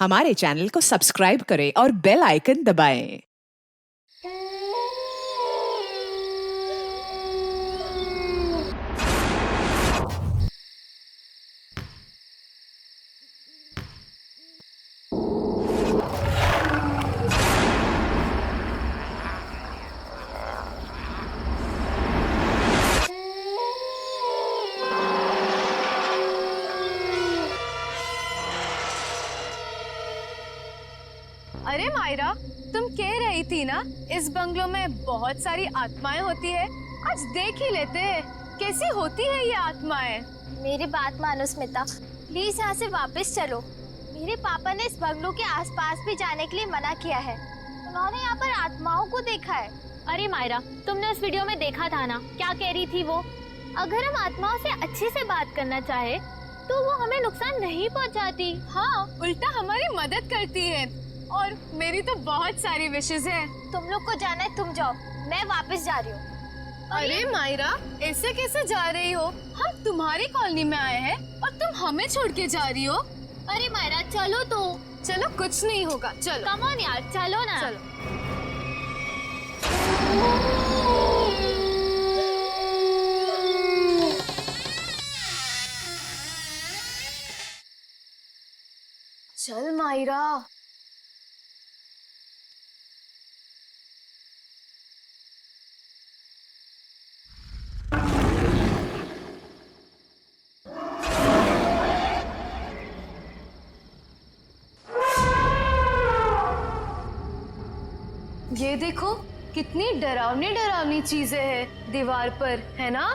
हमारे चैनल को सब्सक्राइब करें और बेल आइकन दबाएं। अरे मायरा, तुम कह रही थी ना इस बंगलो में बहुत सारी आत्माएं होती है। आज देख ही लेते हैं कैसी होती है ये आत्माएं। मेरी बात मानो स्मिता, प्लीज यहाँ से वापस चलो। मेरे पापा ने इस बंगलो के आसपास भी जाने के लिए मना किया है। उन्होंने यहाँ पर आत्माओं को देखा है। अरे मायरा, तुमने उस वीडियो में देखा था ना, क्या कह रही थी वो? अगर हम आत्माओं से अच्छे से बात करना चाहे तो वो हमें नुकसान नहीं पहुँचाती। हाँ, उल्टा हमारी मदद करती है। और मेरी तो बहुत सारी विशेष है। तुम लोग को जाना है, तुम जाओ, मैं वापस जा रही हूँ। अरे मायरा, ऐसे कैसे जा रही हो? हम तुम्हारी कॉलोनी में आए हैं और तुम हमें छोड़ के जा रही हो। अरे मायरा चलो तो। चलो, कुछ नहीं होगा, चलो। कम ऑन यार, चलो ना। चलो। चल मायरा। ये देखो, कितनी डरावनी डरावनी चीजें हैं दीवार पर, है ना?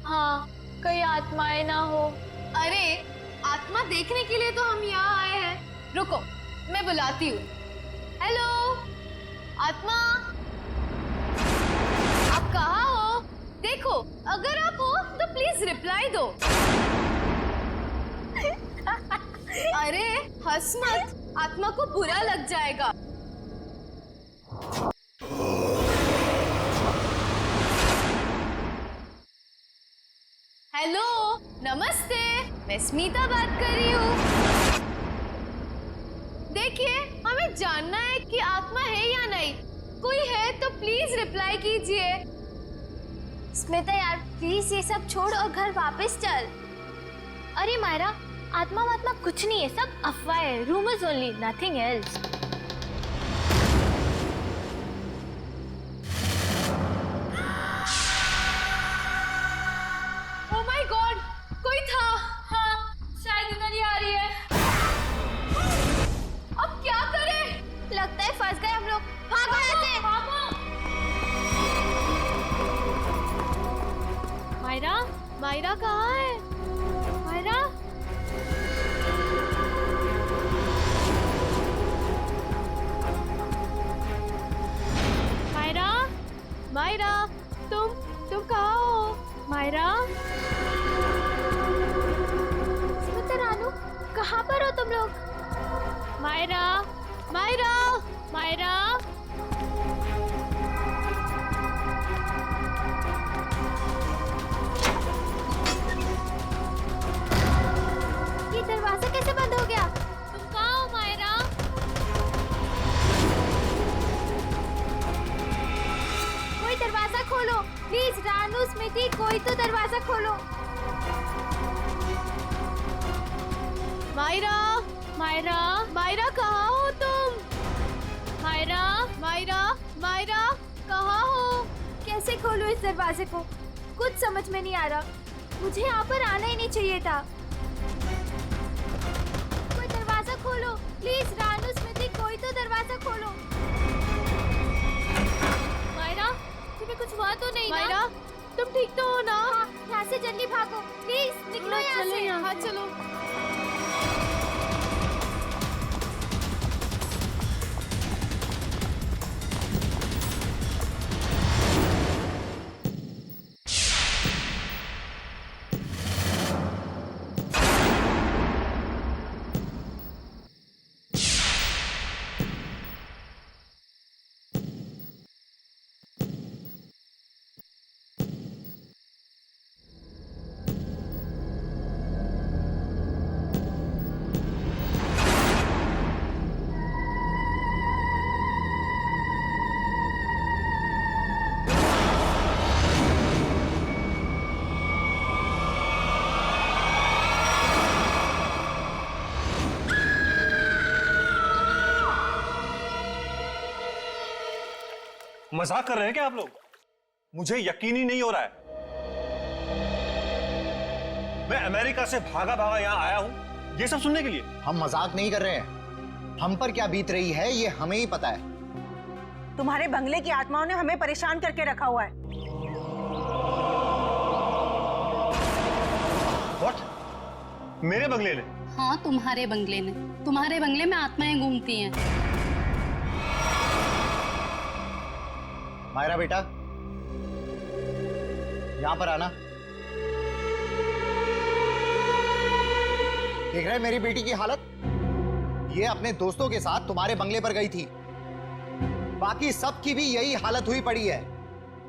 हाँ, कहीं आत्माएं ना हो। अरे, आत्मा देखने के लिए तो हम यहाँ आए हैं। रुको, मैं बुलाती हूँ। हेलो, आत्मा, आप कहाँ हो? देखो, अगर आप हो तो प्लीज रिप्लाई दो। अरे हंस मत, आत्मा को बुरा लग जाएगा। हेलो, नमस्ते, मैं स्मिता बात कर रही हूँ। देखिए, हमें जानना है कि आत्मा है या नहीं। कोई है तो प्लीज रिप्लाई कीजिए। स्मिता यार, प्लीज ये सब छोड़ और घर वापस चल। अरे मायरा, आत्मा वात्मा कुछ नहीं है, सब अफवाह है, rumours only, nothing else. Oh my God, कोई था। हाँ, शायद इधर ही आ रही है। अब क्या करें? लगता है फंस गए हम लोग। भागो यहाँ से। मायरा, मायरा कहाँ है? मायरा, मायरा, मायरा, तुम कहाँ हो? मायरा, स्मिता रानू, कहाँ पर हो तुम लोग? मायरा, मायरा, मायरा, ये दरवाजा कैसे बंद हो गया? तुम कहाँ हो मायरा? कोई दरवाजा खोलो प्लीज। रानू, स्मिति, कोई तो दरवाजा खोलो। मायरा, मायरा, मायरा कहाँ हो तुम? मायरा, मायरा, मायरा, कहाँ हो? कैसे खोलूं इस दरवाजे को? कुछ समझ में नहीं आ रहा। मुझे यहाँ पर आना ही नहीं चाहिए था। कोई दरवाजा खोलो प्लीज। रानू, स्मिति, कोई तो दरवाजा खोलो। मायरा, तुम्हें कुछ हुआ तो नहीं ना? मायरा, तुम ठीक तो हो ना? हाँ, यहाँ से जल्दी भागो प्लीज, निकलो यहाँ चलो से। यहाँ, चलो। मजाक कर रहे हैं क्या आप लोग? मुझे यकीन ही नहीं हो रहा है। मैं अमेरिका से भागा भागा यहां आया हूं ये सब सुनने के लिए। हम मजाक नहीं कर रहे हैं। हम पर क्या बीत रही है ये हमें ही पता है। तुम्हारे बंगले की आत्माओं ने हमें परेशान करके रखा हुआ है। What? मेरे बंगले ने? हाँ, तुम्हारे बंगले ने। तुम्हारे बंगले में आत्माएं घूमती हैं। मायरा बेटा, यहां पर आना। देख रहे हैं मेरी बेटी की हालत? ये अपने दोस्तों के साथ तुम्हारे बंगले पर गई थी। बाकी सबकी भी यही हालत हुई पड़ी है।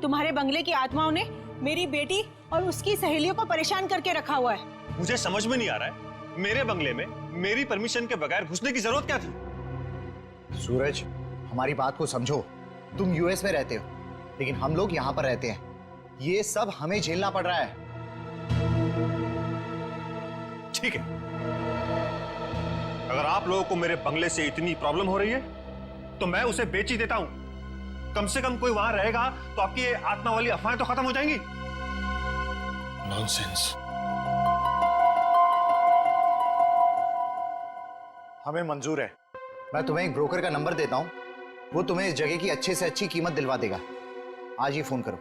तुम्हारे बंगले की आत्माओं ने मेरी बेटी और उसकी सहेलियों को परेशान करके रखा हुआ है। मुझे समझ में नहीं आ रहा है, मेरे बंगले में मेरी परमिशन के बगैर घुसने की जरूरत क्या थी? सूरज, हमारी बात को समझो। तुम यूएस में रहते हो, लेकिन हम लोग यहां पर रहते हैं। ये सब हमें झेलना पड़ रहा है। ठीक है, अगर आप लोगों को मेरे बंगले से इतनी प्रॉब्लम हो रही है तो मैं उसे बेच ही देता हूं। कम से कम कोई वहां रहेगा तो आपकी ये आत्मा वाली अफवाहें तो खत्म हो जाएंगी। नॉनसेंस। हमें मंजूर है। मैं तुम्हें एक ब्रोकर का नंबर देता हूं, वो तुम्हें इस जगह की अच्छे से अच्छी कीमत दिलवा देगा। आज ही फोन करो।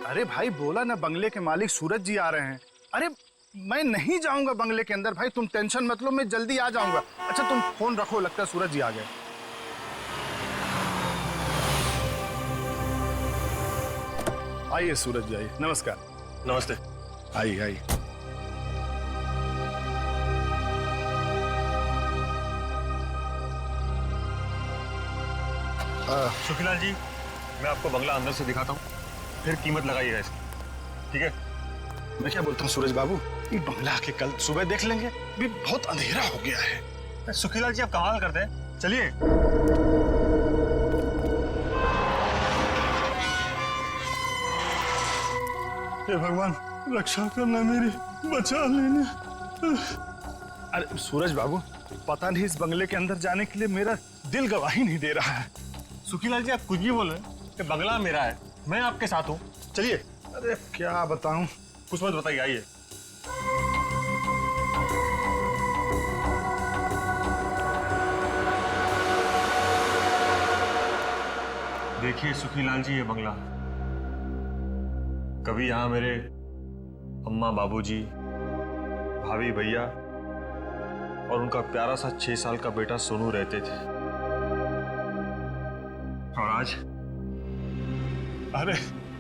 अरे भाई, बोला ना बंगले के मालिक सूरज जी आ रहे हैं। अरे मैं नहीं जाऊंगा बंगले के अंदर भाई, तुम टेंशन मत लो, मैं जल्दी आ जाऊंगा। अच्छा तुम फोन रखो, लगता है सूरज जी आ गए। आइए सूरज जी, आइए। नमस्कार। नमस्ते। आइए आइए। सुखीलाल जी, मैं आपको बंगला अंदर से दिखाता हूँ, फिर कीमत लगाइएगा इसकी, ठीक है? मैं क्या बोलता हूँ सूरज बाबू, ये बंगला आके कल सुबह देख लेंगे, भी बहुत अंधेरा हो गया है। सुखीलाल जी आप कमाल करते हैं, चलिए। हे भगवान, रक्षा करना मेरी, बचा लेना। अरे सूरज बाबू, पता नहीं इस बंगले के अंदर जाने के लिए मेरा दिल गवाही नहीं दे रहा है। सुखीलाल जी आप कुछ भी बोल रहे हैं कि बंगला मेरा है, मैं आपके साथ हूँ, चलिए। अरे क्या बताऊं, कुछ मत बताइए, आइए। देखिए सुखीलाल जी, ये बंगला कभी यहाँ मेरे अम्मा, बाबूजी, भाभी, भैया और उनका प्यारा सा 6 साल का बेटा सोनू रहते थे। और आज? अरे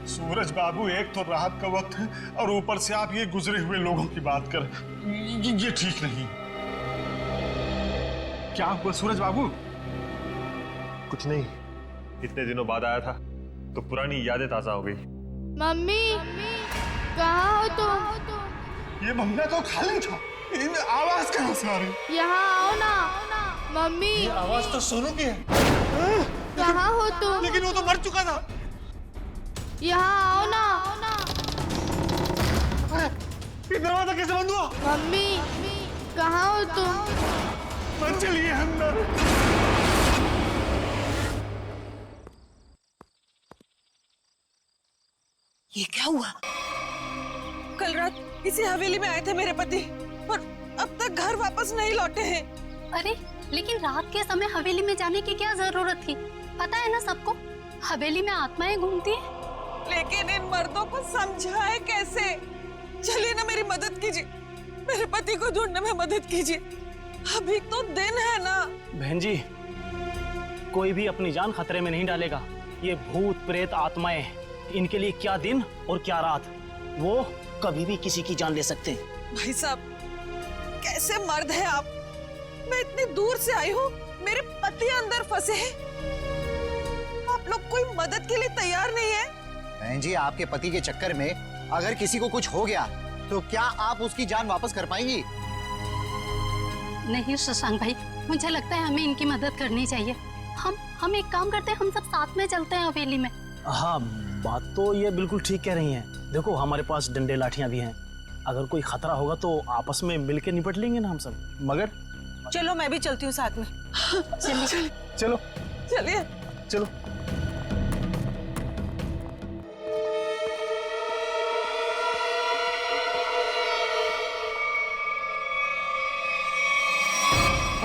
सूरज बाबू, एक तो रात का वक्त है और ऊपर से आप ये गुजरे हुए लोगों की बात कर, ये ठीक नहीं। क्या हुआ सूरज बाबू? कुछ नहीं, इतने दिनों बाद आया था तो पुरानी यादें ताजा हो गई। मम्मी, कहाँ हो तुम? ये बंगला तो खाली था, इनमें आवाज कहाँ से आ रही? यहाँ आओ ना। मम्मी, ये आवाज तो सोनू की है। कहाँ हो तुम? लेकिन वो तो मर चुका था। यहाँ आओ ना। ये दरवाजा कैसे बंद हुआ? मम्मी, कहाँ हो तुम? चलिए अंदर। ये क्या हुआ? कल रात इसी हवेली में आए थे मेरे पति और अब तक घर वापस नहीं लौटे हैं। अरे लेकिन रात के समय हवेली में जाने की क्या जरूरत थी? पता है ना सबको, हवेली में आत्माएं घूमती हैं। लेकिन इन मर्दों को समझाए कैसे? चलिए ना, मेरी मदद कीजिए, मेरे पति को ढूंढने में मदद कीजिए। अभी तो दिन है ना। बहन जी, कोई भी अपनी जान खतरे में नहीं डालेगा। ये भूत प्रेत आत्माएं, इनके लिए क्या दिन और क्या रात, वो कभी भी किसी की जान ले सकते हैं। भाई साहब, कैसे मर्द है आप? मैं इतनी दूर से आई हूँ, मेरे पति अंदर फंसे हैं, आप लोग कोई मदद के लिए तैयार नहीं है? बहन जी, आपके पति के चक्कर में अगर किसी को कुछ हो गया तो क्या आप उसकी जान वापस कर पाएंगी? नहीं शशांक भाई, मुझे लगता है हमें इनकी मदद करनी चाहिए। हम एक काम करते हैं, हम सब साथ में चलते हैं हवेली में। हाँ, बात तो ये बिल्कुल ठीक कह रही हैं। देखो हमारे पास डंडे लाठियां भी हैं, अगर कोई खतरा होगा तो आपस में मिलके निपट लेंगे ना हम सब। मगर चलो मैं भी चलती हूँ साथ में। चलिए चलो चलिए। चलो।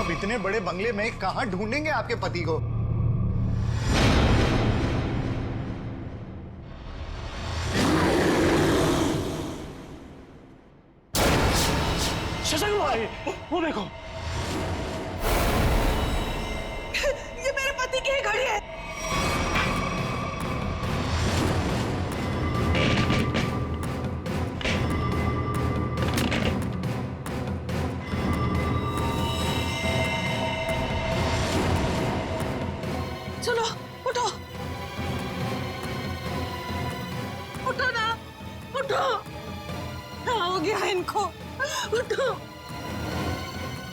अब इतने बड़े बंगले में कहां ढूंढेंगे आपके पति को? शशांक भाई, वो देखो। ये मेरे पति की ही घड़ी है। चलो उठो, उठो ना, उठो। क्या हो गया इनको? उठो,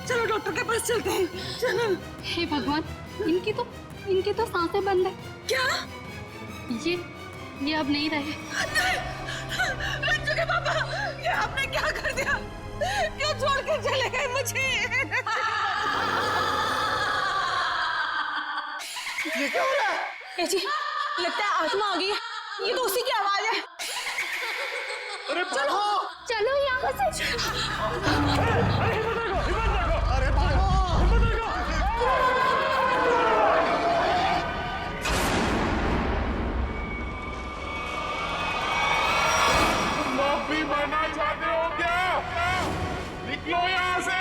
चलो डॉक्टर के पास चलते हैं। चलो। हे भगवान, इनकी तो सांसें बंद है। क्या? ये अब नहीं रहे। रंजू के पापा, ये आपने क्या कर दिया? क्यों छोड़ के चले गए मुझे? ये क्या हो रहा है? ये जी, लगता है आत्मा आ गई है। ये तो उसी की आवाज है। अरे चलो चलो यहाँ से। अरे भागो! नौकरी बनना चाहते हो क्या? निकलो यहाँ से,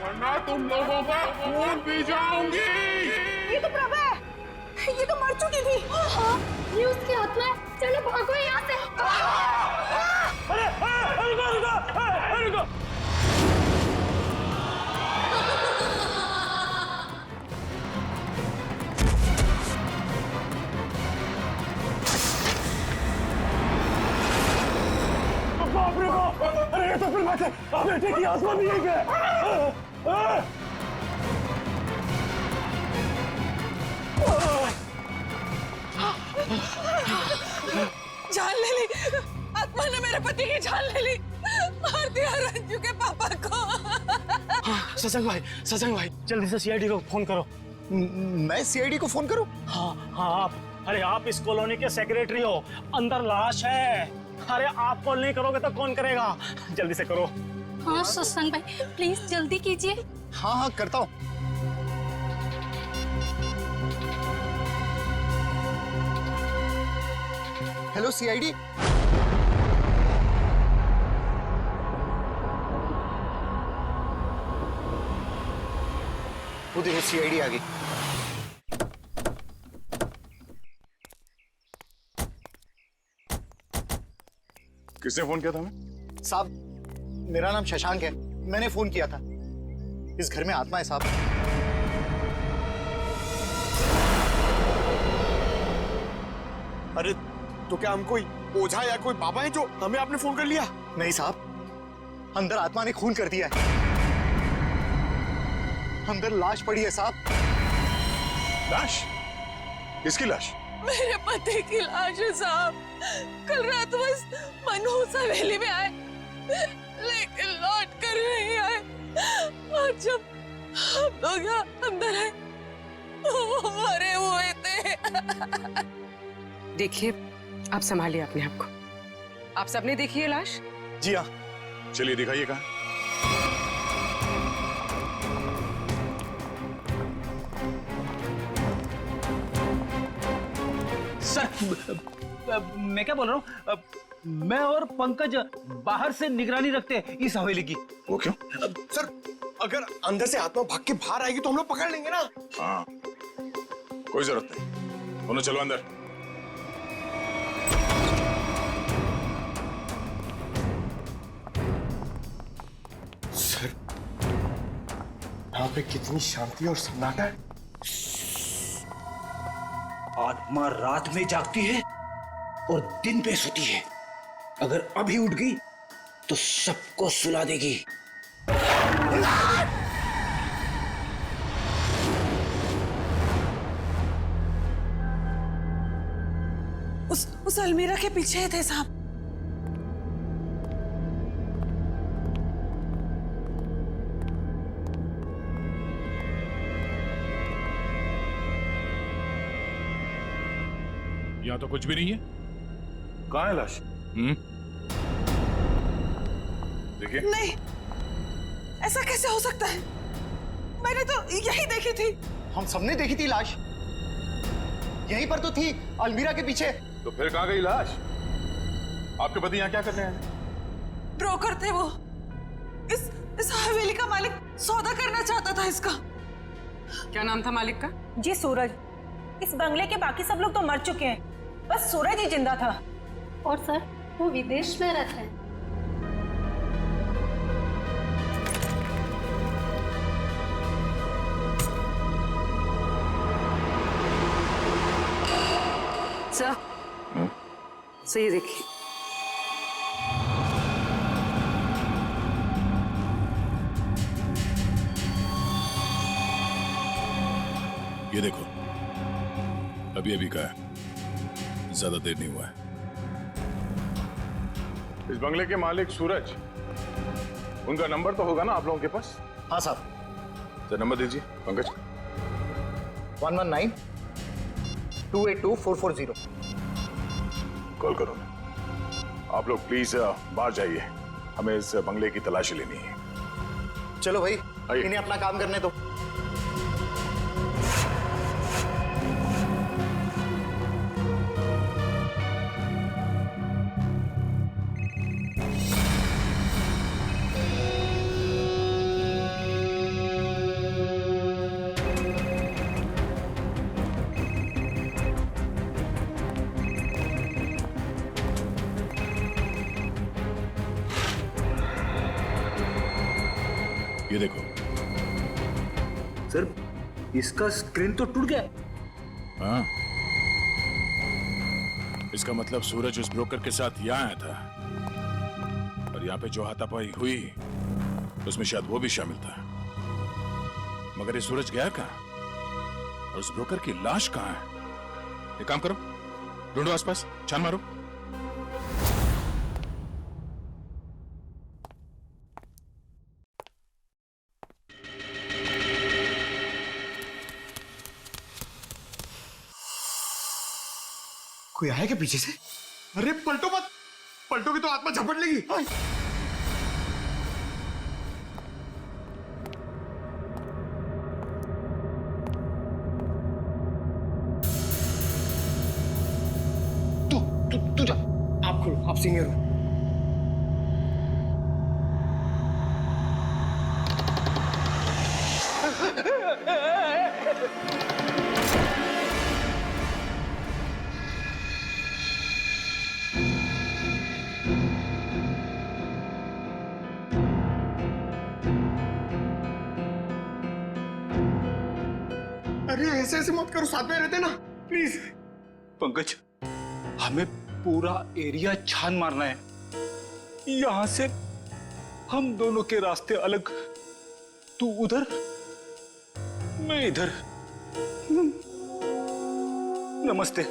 वरना तुम लोगों का खून पी जाऊंगी। ये तो प्रभा है, ये तो मर चुकी थी। हाँ, ये उसकी आत्मा है। चलो भागो यहाँ से। रुको। बाप रे बाप! अरे ये तो फिर बात है, बेटे की आत्मा भी है क्या? जान ले ली, आत्मा ने मेरे पति की जान ले ली। मार दिया रंजू के पापा को। शशांक भाई, जल्दी से सीआईडी को फोन करो। मैं सीआईडी को फोन करूं? हाँ आप। अरे आप इस कॉलोनी के सेक्रेटरी हो, अंदर लाश है। अरे आप कॉल नहीं करोगे तो कौन करेगा? जल्दी से करो। हाँ शशांक भाई, प्लीज जल्दी कीजिए। हाँ करता हूं। Hello CID. वो देखो सीआईडी आ गई। किसने फोन किया था हमें? साहब, मेरा नाम शशांक है। मैंने फोन किया था। इस घर में आत्मा है साहब। अरे तो क्या हम कोई ओझा या कोई बाबा है जो हमें आपने फोन कर लिया? नहीं साहब, अंदर आत्मा ने खून कर दिया है। अंदर लाश पड़ी है साहब। लाश? किसकी लाश? मेरे पति की लाश है साहब। कल रात बस मनहूस हवेली में आए, लेकिन लौट कर नहीं आए। और जब हम लोग यहाँ अंदर आए, वो मरे हुए थे। देखिए, आप संभालिए अपने आप को। आप सबने देखी है लाश? जी हाँ। चलिए दिखाइए कहाँ। सर, मैं क्या बोल रहा हूँ? मैं और पंकज बाहर से निगरानी रखते हैं इस हवेली की। वो क्यों? सर, अगर अंदर से आत्मा भाग के बाहर आएगी तो हम लोग पकड़ लेंगे ना। हाँ, कोई जरूरत नहीं। दोनों चलो अंदर। सर, यहाँ पे कितनी शांति और सन्नाटा है। आत्मा रात में जागती है और दिन पे सोती है। अगर अभी उठ गई तो सबको सुला देगी। उस अलमीरा के पीछे थे साहब। यहाँ तो कुछ भी नहीं है। कहाँ है लाश? देखिए। नहीं, ऐसा कैसे हो सकता है? मैंने तो यही देखी थी। हम सबने देखी थी लाश, यहीं पर तो थी, अलमीरा के पीछे। तो फिर कहाँ गई लाश? आपके पति यहाँ क्या करने आए? ब्रोकर थे वो। इस हवेली का मालिक सौदा करना चाहता था इसका। क्या नाम था मालिक का? जी सूरज। इस बंगले के बाकी सब लोग तो मर चुके हैं, बस सूरज ही जिंदा था। और सर वो विदेश में रहते हैं। सर ये देखिए। ये देखो, अभी अभी का है, ज्यादा देर नहीं हुआ है। इस बंगले के मालिक सूरज, उनका नंबर तो होगा ना आप लोगों के पास? हाँ साहब। सर नंबर दीजिए पंकज। 119-282-440। कॉल करो। आप लोग प्लीज बाहर जाइए, हमें इस बंगले की तलाशी लेनी है। चलो भाई, आइए। इन्हें अपना काम करने दो। ये देखो। सर इसका स्क्रीन तो टूट गया। हाँ, इसका मतलब सूरज उस ब्रोकर के साथ यहाँ आया था, और यहाँ पे जो हाथापाई हुई उसमें शायद वो भी शामिल था। मगर ये सूरज गया कहाँ? और उस ब्रोकर की लाश कहाँ है? एक काम करो, ढूंढो आसपास, छान मारो। कोई आया क्या पीछे से? अरे पलटो मत, पलटोगे तो आत्मा झपट लेगी। तू जा, आप खोलो, आप सीनियर हो। अरे ऐसे मत करो, साथ में रहते ना प्लीज। पंकज, हमें पूरा एरिया छान मारना है। यहां से हम दोनों के रास्ते अलग, तू उधर मैं इधर। नमस्ते।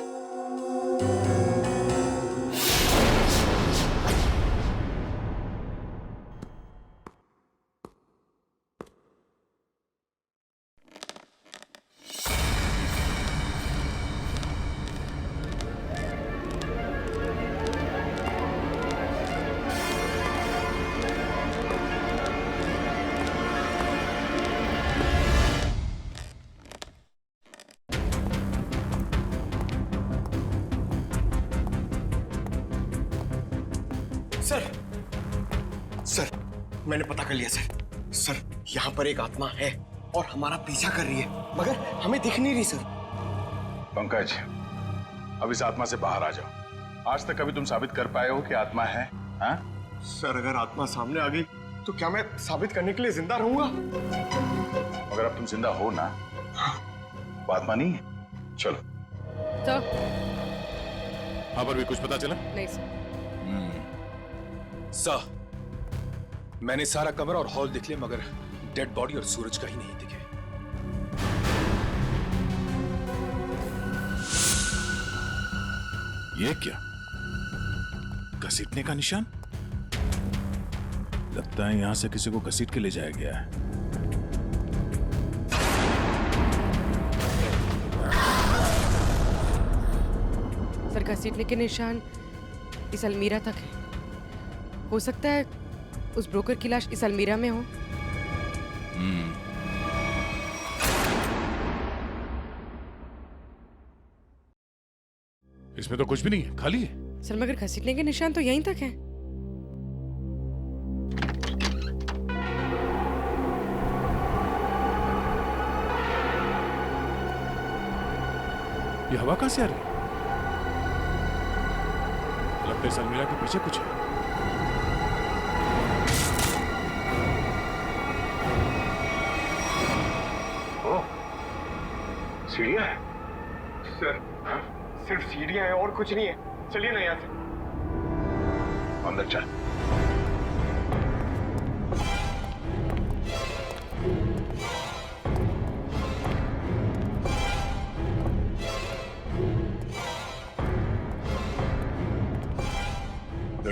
सर, मैंने पता कर लिया सर। सर, यहाँ पर एक आत्मा है और हमारा पीछा कर रही है, मगर हमें दिख नहीं रही सर। पंकज, अब इस आत्मा से बाहर आ जाओ। आज तक कभी तुम साबित कर पाए हो कि आत्मा है? हाँ? सर, अगर आत्मा सामने आ गई तो क्या मैं साबित करने के लिए जिंदा रहूंगा? अगर अब तुम जिंदा हो ना, वो आत्मा नहीं है। चलो। हाँ, पर भी कुछ पता चला? नहीं सर। सर, मैंने सारा कमरा और हॉल देख लिया, मगर डेड बॉडी और सूरज का ही नहीं दिखे। ये क्या? घसीटने का निशान? लगता है यहां से किसी को घसीट के ले जाया गया है। सर, घसीटने के निशान इस अलमीरा तक है। हो सकता है उस ब्रोकर की लाश इस अलमीरा में हो। इसमें तो कुछ भी नहीं है, खाली है। सर मगर घसीटने के निशान तो यहीं तक हैं। ये हवा कहां से आ रही है? लगता है इस अलमीरा के पीछे कुछ है। सीढ़ियां है सर, सिर्फ सीढ़ियां हैं और कुछ नहीं है। चलिए ना यहाँ से। अंदर चल।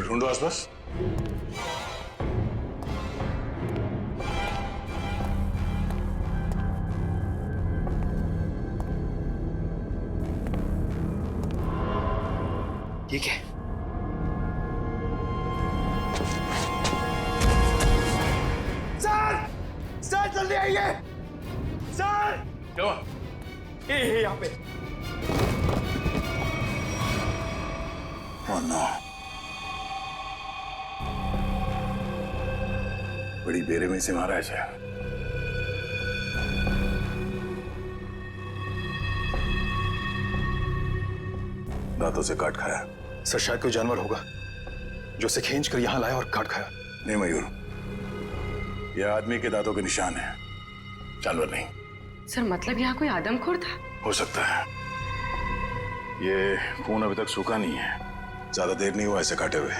ढूंढो आसपास। ठीक है। सर, सर जल्दी आइए। सर, क्या? ये यहाँ पे। Oh no. बड़ी बेरहमी से मारा है शायद। दांतों से काट खाया। सर शायद कोई जानवर होगा जो उसे खींच कर यहाँ लाया और काट खाया। नहीं मयूर, यह आदमी के दांतों के निशान है, जानवर नहीं। सर मतलब यहाँ कोई आदमखोर था? हो सकता है। ये खून अभी तक सूखा नहीं है, ज्यादा देर नहीं हुआ ऐसे काटे हुए।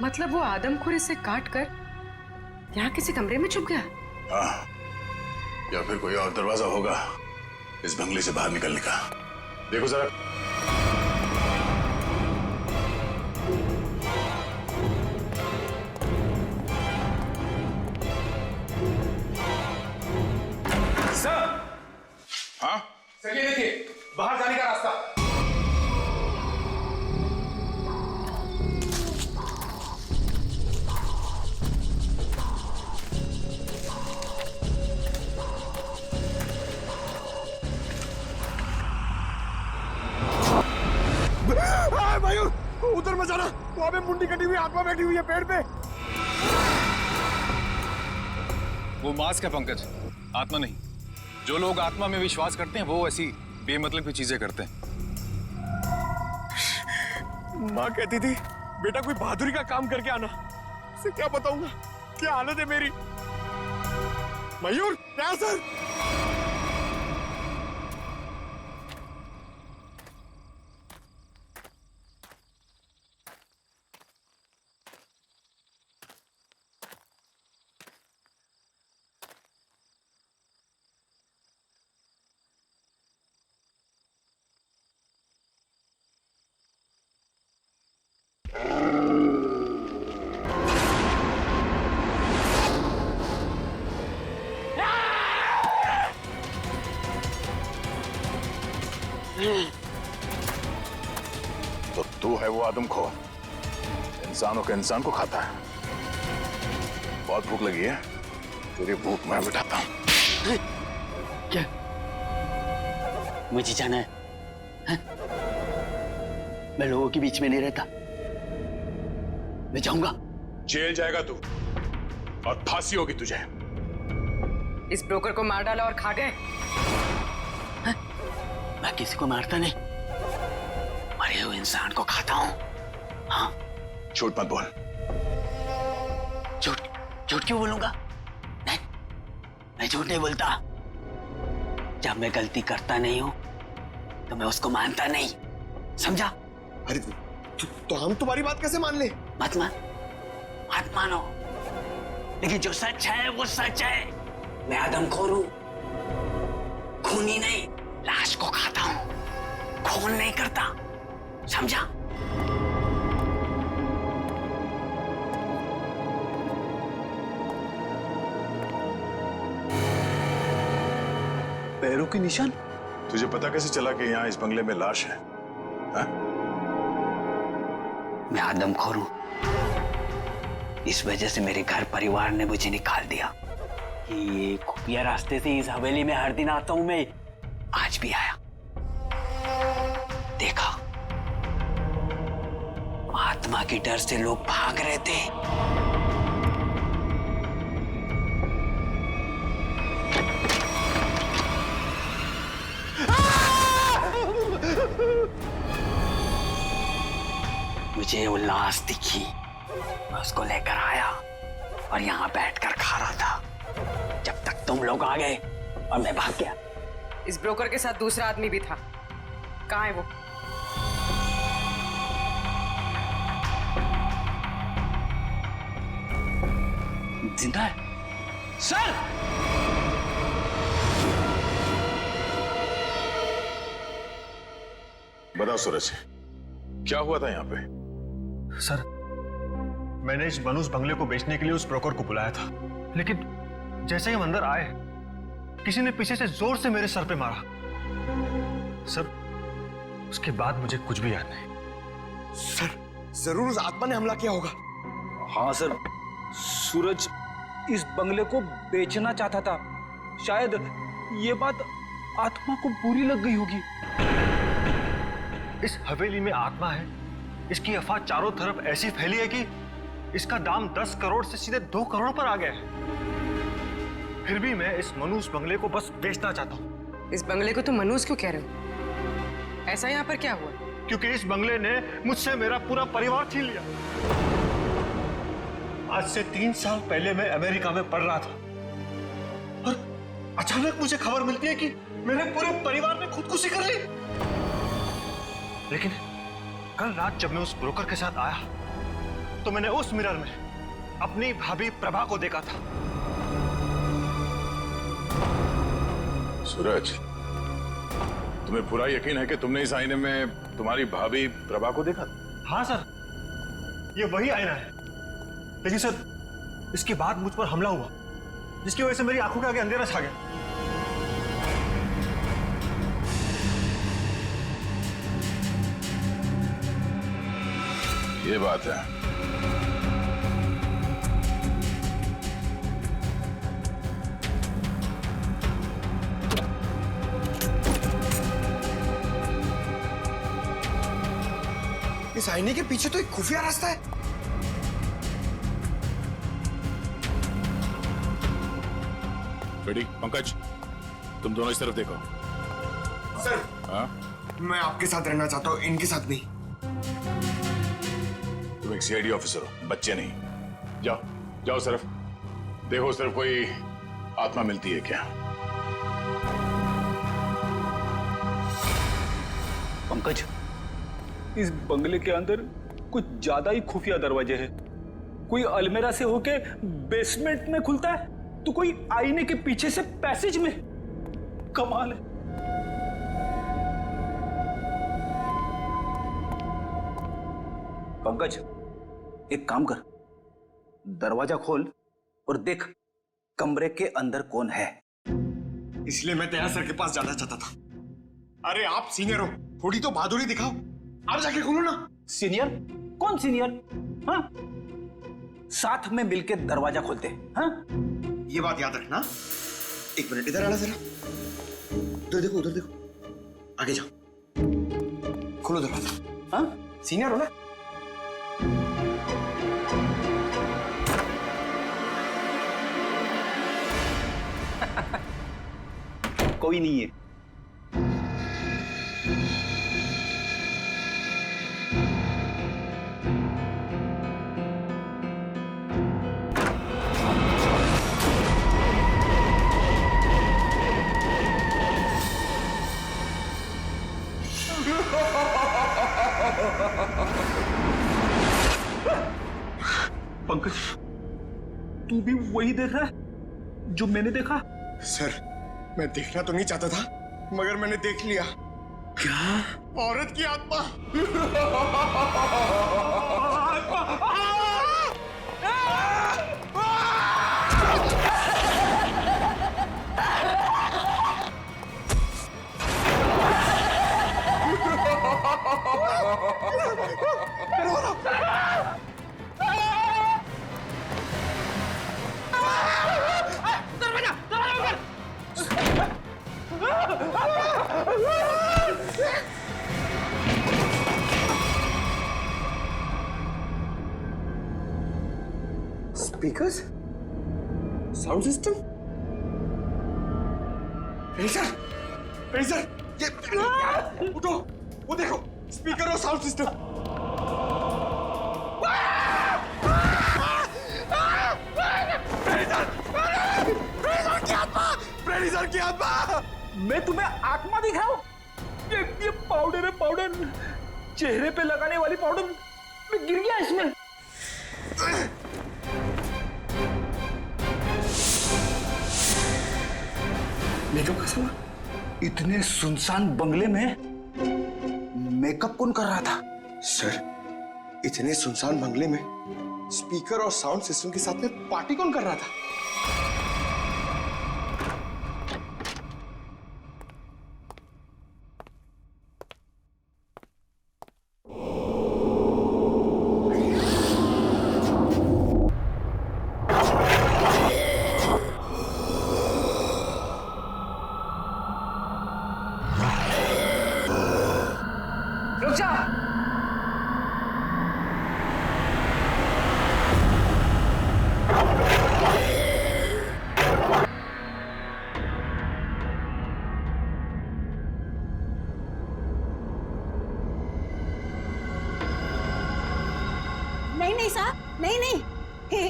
मतलब वो आदमखोर इसे काट कर यहाँ किसी कमरे में छुप गया? हाँ, या फिर कोई और दरवाजा होगा इस बंगले से बाहर निकलने का। देखो जरा। सर, हाँ सर ये देखिए बाहर जाने का रास्ता। मयूर, उधर मत जाना। वहां पे मुंडी कटी हुई आत्मा बैठी हुई है पेड़ पे। वो मास्क है पंकज, आत्मा नहीं। जो लोग आत्मा में विश्वास करते हैं वो ऐसी बेमतलब की चीजें करते हैं। माँ कहती थी बेटा कोई बहादुरी का काम करके आना। उसे क्या बताऊंगा क्या हालत है मेरी। मयूर, क्या सर? तो तू है वो आदमखोर, इंसानों के इंसान को खाता है। बहुत भूख लगी है, तेरी भूख मैं मिटाता हूँ। क्या मुझे जाना है? हा? मैं लोगों के बीच में नहीं रहता, मैं जाऊंगा। जेल जाएगा तू और फांसी होगी तुझे। इस ब्रोकर को मार डाला और खा गए। मैं किसी को मारता नहीं, मरे हुए इंसान को खाता हूँ। हाँ, झूठ मत बोल। झूठ झूठ क्यों बोलूंगा? नहीं, मैं झूठ नहीं बोलता। जब मैं गलती करता नहीं हूं तो मैं उसको मानता नहीं, समझा? अरे तो हम तुम्हारी बात कैसे मान ले? मत मानो, लेकिन जो सच है वो सच है। मैं आदमखोर हूं, खूनी नहीं, लाश को खाता हूं, खून नहीं करता, समझा? पैरों के निशान? तुझे पता कैसे चला कि यहाँ इस बंगले में लाश है? हा? मैं आदमखोर हूं, इस वजह से मेरे घर परिवार ने मुझे निकाल दिया। ये खुफिया रास्ते से इस हवेली में हर दिन आता हूं मैं, आज भी आया। देखा आत्मा के डर से लोग भाग रहे थे। मुझे वो लाश दिखी, मैं उसको लेकर आया और यहाँ बैठकर खा रहा था जब तक तुम लोग आ गए और मैं भाग गया। इस ब्रोकर के साथ दूसरा आदमी भी था, कहाँ है वो? जिंदा है सर। बताओ सूरज, क्या हुआ था यहाँ पे? सर, मैंने इस मनुष्य बंगले को बेचने के लिए उस ब्रोकर को बुलाया था, लेकिन जैसे ही हम अंदर आए किसी ने पीछे से जोर से मेरे सर पे मारा। सर, उसके बाद मुझे कुछ भी याद नहीं। सर, जरूर उस आत्मा ने हमला किया होगा। हाँ सर, सूरज इस बंगले को बेचना चाहता था। शायद ये बात आत्मा को बुरी लग गई होगी। इस हवेली में आत्मा है, इसकी अफवाह चारों तरफ ऐसी फैली है कि इसका दाम 10 करोड़ से सीधे 2 करोड़ पर आ गया है। फिर भी मैं इस मनुष्य बंगले को बस बेचना चाहता हूँ। इस बंगले को तो मनुष्य क्यों कह रहे हो? ऐसा यहाँ पर क्या हुआ? क्योंकि इस बंगले ने मुझसे मेरा पूरा परिवार छीन लिया। आज से 3 साल पहले मैं अमेरिका में पढ़ रहा था और अचानक मुझे खबर मिलती है कि मेरे पूरे परिवार ने खुदकुशी कर ली। लेकिन कल रात जब मैं उस ब्रोकर के साथ आया तो मैंने उस मिरर में अपनी भाभी प्रभा को देखा था। सूरज, तुम्हें पूरा यकीन है कि तुमने इस आईने में तुम्हारी भाभी प्रभा को देखा? हाँ सर, ये वही आईना है। लेकिन सर, इसके बाद मुझ पर हमला हुआ जिसकी वजह से मेरी आंखों के आगे अंधेरा छा गया। ये बात है। इस आईने के पीछे तो एक खुफिया रास्ता है। बेटी, पंकज, तुम दोनों इस तरफ देखो। सर, हाँ? मैं आपके साथ रहना चाहता हूँ, इनके साथ नहीं। तुम एक सीआईडी ऑफिसर हो, बच्चे नहीं। जाओ जाओ, सिर्फ देखो, सिर्फ कोई आत्मा मिलती है क्या। पंकज, इस बंगले के अंदर कुछ ज्यादा ही खुफिया दरवाजे हैं। कोई अलमेरा से होके बेसमेंट में खुलता है, तो कोई आईने के पीछे से पैसेज में। कमाल है। पंकज, एक काम कर, दरवाजा खोल और देख कमरे के अंदर कौन है। इसलिए मैं दया सर के पास जाना चाहता था। अरे आप सीनियर हो, थोड़ी तो बहादुरी दिखाओ। आप जाके खोलो ना। सीनियर? कौन सीनियर? हाँ, साथ में मिलके दरवाजा खोलते हैं। हाँ, ये बात याद रखना। एक मिनट इधर आना जरा। उधर देखो, उधर देखो, आगे जाओ, खोलो दरवाजा। हाँ, सीनियर हो ना। कोई नहीं है। पंकज, तू भी वही देख रहा है जो मैंने देखा? सर, मैं देखना तो नहीं चाहता था, मगर मैंने देख लिया। क्या? औरत की आत्मा। Speakers, sound system, freezer, freezer, ये उठो, वो देखो, स्पीकर और साउंड सिस्टम। फ्रेडीजर की आत्मा! मैं तुम्हें आत्मा दिखाऊं? ये पाउडर है, पाउडर, चेहरे पे लगाने वाली पाउडर। मैं गिर गया इसमें। मेकअप का सामान इतने सुनसान बंगले में मेकअप कौन कर रहा था? सर, इतने सुनसान बंगले में स्पीकर और साउंड सिस्टम के साथ में पार्टी कौन कर रहा था? रुक जा! नहीं नहीं साहब, नहीं नहीं,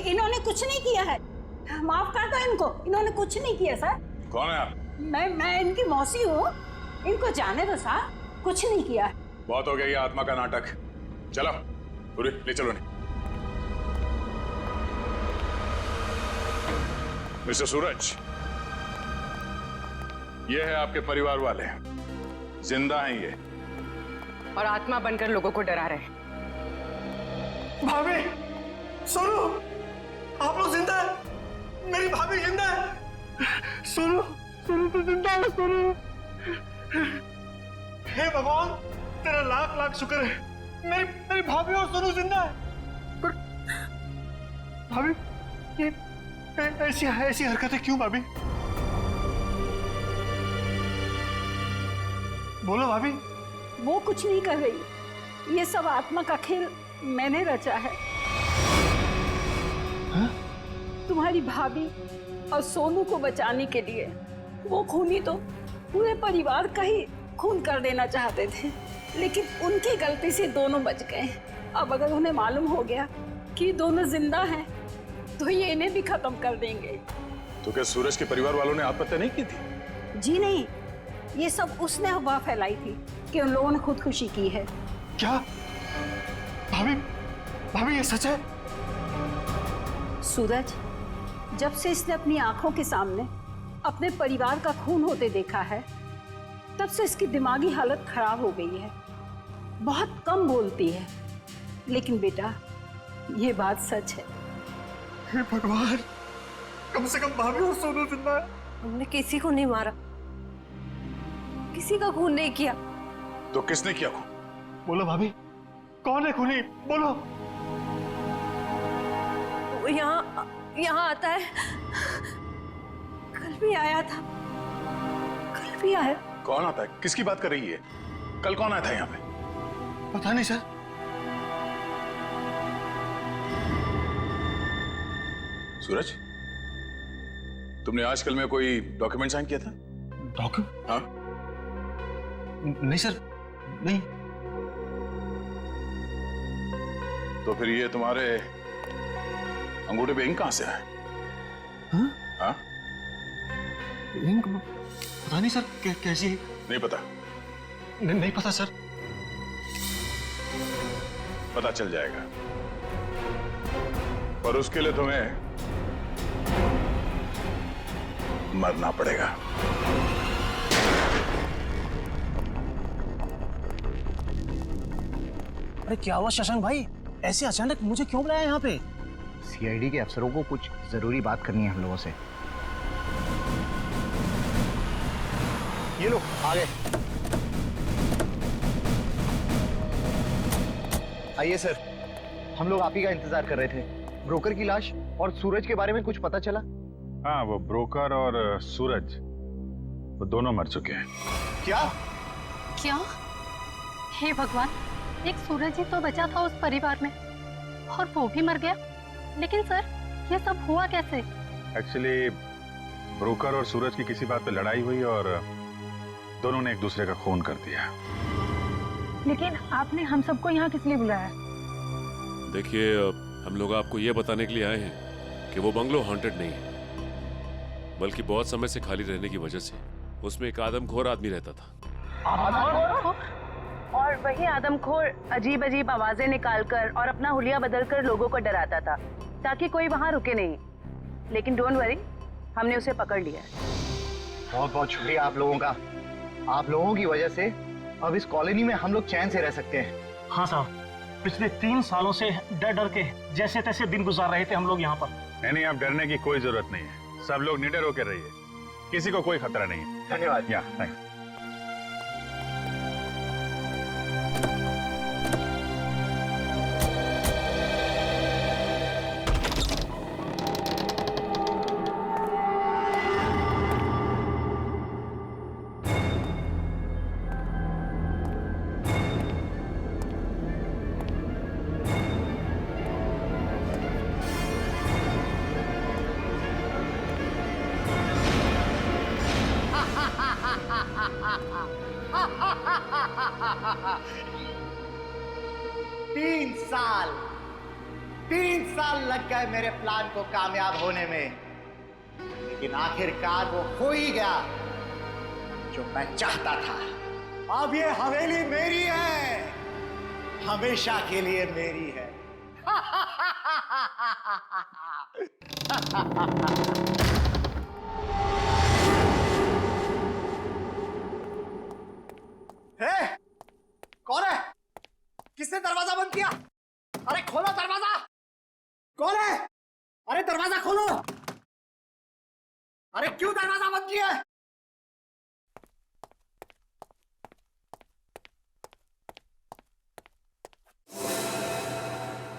इन्होंने कुछ नहीं किया है। माफ कर दो इनको, इन्होंने कुछ नहीं किया सर। कौन है आप? मैं इनकी मौसी हूँ, इनको जाने दो साहब, कुछ नहीं किया है। बहुत हो गया ये आत्मा का नाटक। चलो पूरी ले चलो। नहीं मिस्टर सूरज, ये है आपके परिवार वाले, जिंदा हैं ये, और आत्मा बनकर लोगों को डरा रहे हैं। भाभी, सुनो, आप लोग जिंदा है, मेरी भाभी जिंदा है। सुनो, सुनो तो जिंदा है, सुनो। हे भगवान, तेरा लाख लाख शुक्र है, मेरी भाभी और सुनो जिंदा है। पर भाभी, ये ऐसी हरकतें क्यों भाभी? बोलो भाभी। वो कुछ नहीं कर रही, ये सब आत्मा का खेल मैंने रचा है। हा? तुम्हारी भाभी और सोनू को बचाने के लिए वो खूनी तो पूरे परिवार का ही खून कर देना चाहते थे, लेकिन उनकी गलती से दोनों बच गए। अब अगर उन्हें मालूम हो गया कि दोनों जिंदा हैं, तो ये इन्हें भी खत्म कर देंगे। तो क्या सूरज के परिवार वालों ने आत्महत्या नहीं की थी? जी नहीं, ये सब उसने अफवाह फैलाई थी कि उन लोगों ने खुदकुशी की है। क्या भाभी, भाभी ये सच है? सूरज, जब से इसने अपनी आंखों के सामने अपने परिवार का खून होते देखा है, तब से इसकी दिमागी हालत खराब हो गई है। बहुत कम बोलती है, लेकिन बेटा ये बात सच है। हे भगवान, कम से कम भाभी और सोनू जिंदा है। हमने किसी को नहीं मारा, किसी का खून नहीं किया। तो किसने किया खून? बोलो भाभी, कौन है खूनी? बोलो। वो यहाँ आता है, कल भी आया था, कल भी आया। कौन आता है? किसकी बात कर रही है? कल कौन आया था यहाँ पे? पता नहीं सर। सूरज, तुमने आजकल में कोई डॉक्यूमेंट साइन किया था? डॉक्यूमेंट? हाँ? नहीं सर, नहीं। तो फिर ये तुम्हारे अंगूठे पे इंक कहां से आया? हाँ? इंक? पता नहीं सर, कैसी? नहीं पता? नहीं पता सर। पता चल जाएगा, पर उसके लिए तुम्हें मरना पड़ेगा। अरे क्या हुआ शशांक भाई, ऐसे अचानक मुझे क्यों बुलाया यहाँ पे? सीआईडी के अफसरों को कुछ जरूरी बात करनी है हम लोगों से। ये लो, आ गए। आइए सर, हम लोग आप ही का इंतजार कर रहे थे। ब्रोकर की लाश और सूरज के बारे में कुछ पता चला? हाँ, वो ब्रोकर और सूरज, वो दोनों मर चुके हैं। क्या? क्या? हे भगवान, एक सूरज ही तो बचा था उस परिवार में, और वो भी मर गया। लेकिन सर, ये सब हुआ कैसे? एक्चुअली ब्रोकर और सूरज की किसी बात पे लड़ाई हुई और दोनों ने एक दूसरे का खून कर दिया। लेकिन आपने हम सबको यहाँ किस लिए बुलाया? देखिए, हम लोग आपको ये बताने के लिए आए हैं कि वो बंगलो हॉन्टेड नहीं है, बल्कि बहुत समय से खाली रहने की वजह से उसमें एक आदमखोर आदमी रहता था। और वही आदमखोर अजीब अजीब आवाजें निकालकर और अपना हुलिया बदलकर लोगों को डराता था ताकि कोई वहां रुके नहीं। लेकिन डोंट वरी, हमने उसे पकड़ लिया है। बहुत बहुत शुक्रिया आप लोगों का। आप लोगों की वजह से अब इस कॉलोनी में हम लोग चैन से रह सकते हैं। हाँ साहब, पिछले 3 सालों से डर डर के जैसे तैसे दिन गुजार रहे थे हम लोग यहाँ पर। नहीं, अब डरने की कोई जरूरत नहीं है। सब लोग निडर होकर रहिए, किसी को कोई खतरा नहीं है। धन्यवाद। तीन साल लग गए मेरे प्लान को कामयाब होने में, लेकिन आखिरकार वो हो ही गया जो मैं चाहता था। अब ये हवेली मेरी है, हमेशा के लिए मेरी है। कौन है? किसने दरवाजा बंद किया? अरे खोलो दरवाजा। कौन है? अरे दरवाजा खोलो। अरे क्यों दरवाजा बंद किया?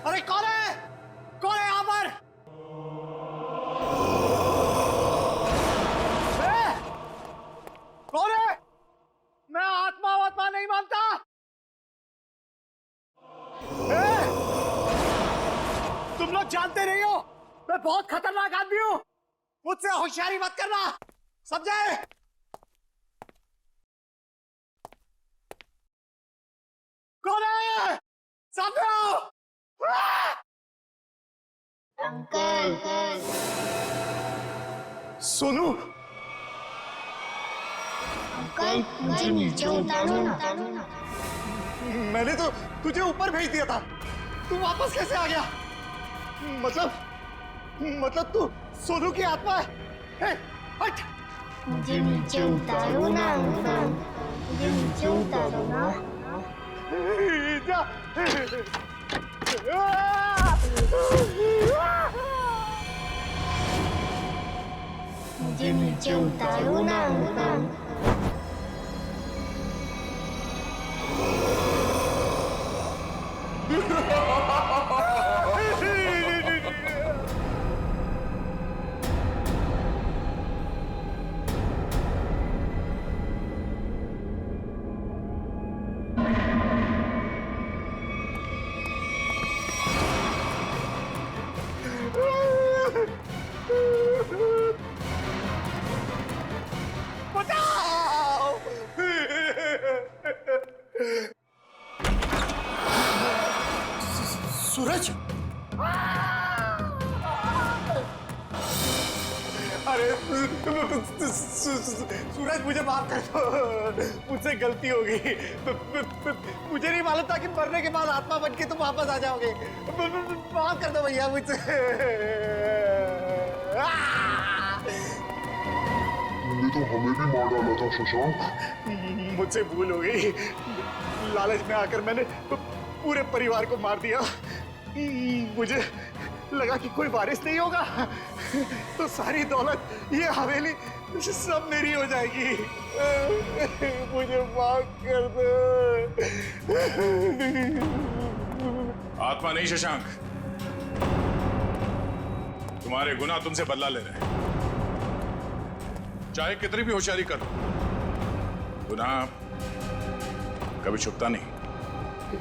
अरे कौन है? कौन है यहां पर? कौन है? मैं आत्मा नहीं मानता। तुम लोग जानते नहीं हो मैं बहुत खतरनाक आदमी हूं, मुझसे होशियारी मत करना, समझे? कौन है? सामने आओ। अंकल। सोनू। अंकल मुझे नीचे उतारो ना। मैंने तो तुझे ऊपर भेज दिया था, तू वापस कैसे आ गया? मतलब तू सोनू की आत्मा है? हट! मुझे नीचे उतारो ना अंकल, मुझे नीचे उतारो ना। मुझे नीचे उतारो ना अंकल। सूरज, अरे सूरज मुझे माफ कर दो, मुझसे गलती हो गई। मुझे नहीं मालूम था कि मरने के बाद आत्मा बन के तुम वापस आ जाओगे। माफ कर दो भैया मुझसे। तुमने तो हमें भी मार डाला था शशांक। मुझसे भूल हो गई, लालच में आकर मैंने पूरे परिवार को मार दिया। मुझे लगा कि कोई वारिस नहीं होगा तो सारी दौलत, ये हवेली सब मेरी हो जाएगी। मुझे माफ कर दो। आत्मा नहीं शशांक, तुम्हारे गुनाह तुमसे बदला ले रहे हैं। चाहे कितनी भी होशियारी करो, गुनाह कभी छुपता नहीं।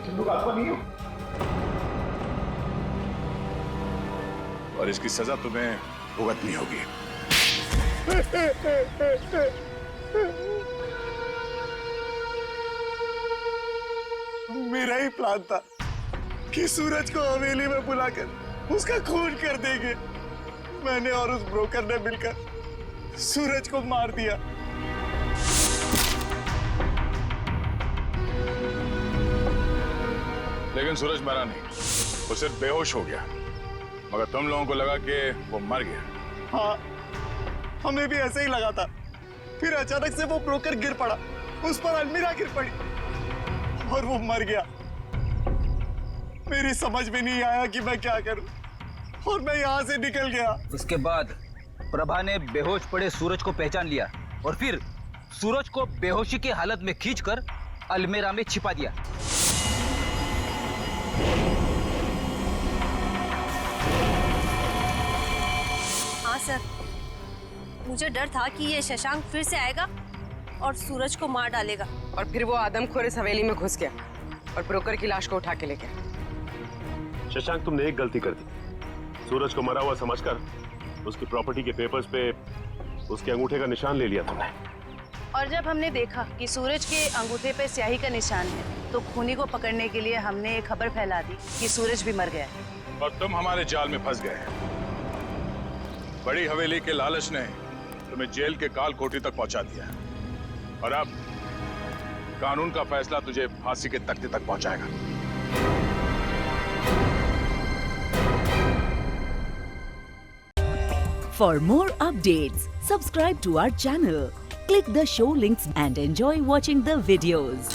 तुम लोग आत्मा नहीं हो? और इसकी सजा तुम्हें भुगतनी होगी। मेरा ही प्लान था कि सूरज को हवेली में बुलाकर उसका खून कर देंगे। मैंने और उस ब्रोकर ने मिलकर सूरज को मार दिया। लेकिन सूरज मरा नहीं, वो सिर्फ बेहोश हो गया। मगर तुम लोगों को लगा कि वो मर गया। हाँ, हमें भी ऐसे ही लगा था। फिर अचानक से वो ब्रोकर गिर पड़ा, उस पर अलमीरा गिर पड़ी और वो मर गया। मेरी समझ में नहीं आया कि मैं क्या करूं और मैं यहाँ से निकल गया। उसके बाद प्रभा ने बेहोश पड़े सूरज को पहचान लिया और फिर सूरज को बेहोशी की हालत में खींचकर अलमीरा में छिपा दिया। हाँ सर, मुझे डर था कि ये शशांक फिर से आएगा और सूरज को मार डालेगा। और फिर वो आदमखोर इस हवेली में घुस गया और ब्रोकर की लाश को उठा के ले गया। शशांक, तुमने एक गलती कर दी। सूरज को मरा हुआ समझकर उसकी प्रॉपर्टी के पेपर्स पे उसके अंगूठे का निशान ले लिया तुमने। और जब हमने देखा कि सूरज के अंगूठे पे स्याही का निशान है तो खूनी को पकड़ने के लिए हमने एक खबर फैला दी कि सूरज भी मर गया है। और तुम हमारे जाल में फंस गए। बड़ी हवेली के लालच ने तुम्हें जेल के काल कोठी तक पहुंचा दिया और अब कानून का फैसला तुझे फांसी के तख्ते तक पहुंचाएगा। For more updates, subscribe to our channel, click the show links and enjoy watching the videos.